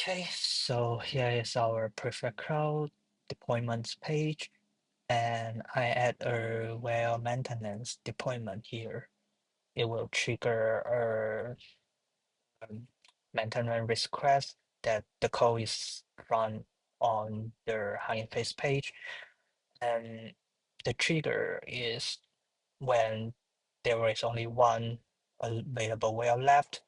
Okay, so here is our Prefect Cloud deployments page, and I add a well maintenance deployment here. It will trigger maintenance request that the code is run on the high interface page, and the trigger is when there is only one available well left.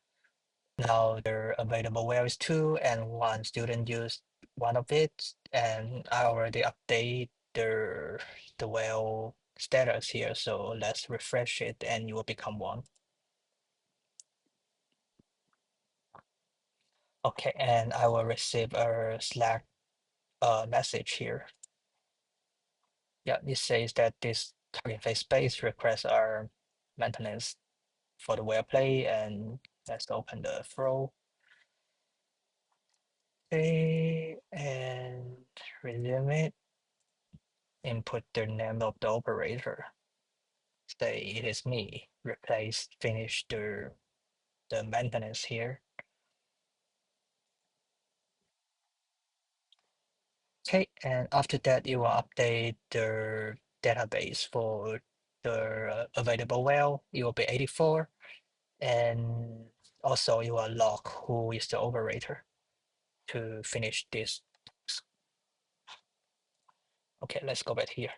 Now the available well is two, and one student used one of it, and I already update the well status here. So let's refresh it, and you will become one. Okay, and I will receive a Slack message here. Yeah, it says that this target phase space requests our maintenance for the Wellplate, and let's open the flow. Okay, and resume it. Input the name of the operator. Say it is me. Replace, finish the maintenance here. Okay, and after that, you will update the database for the available well. It will be 84, and also you will log who is the operator to finish this. Okay, let's go back here.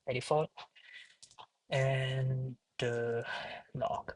84, and the log.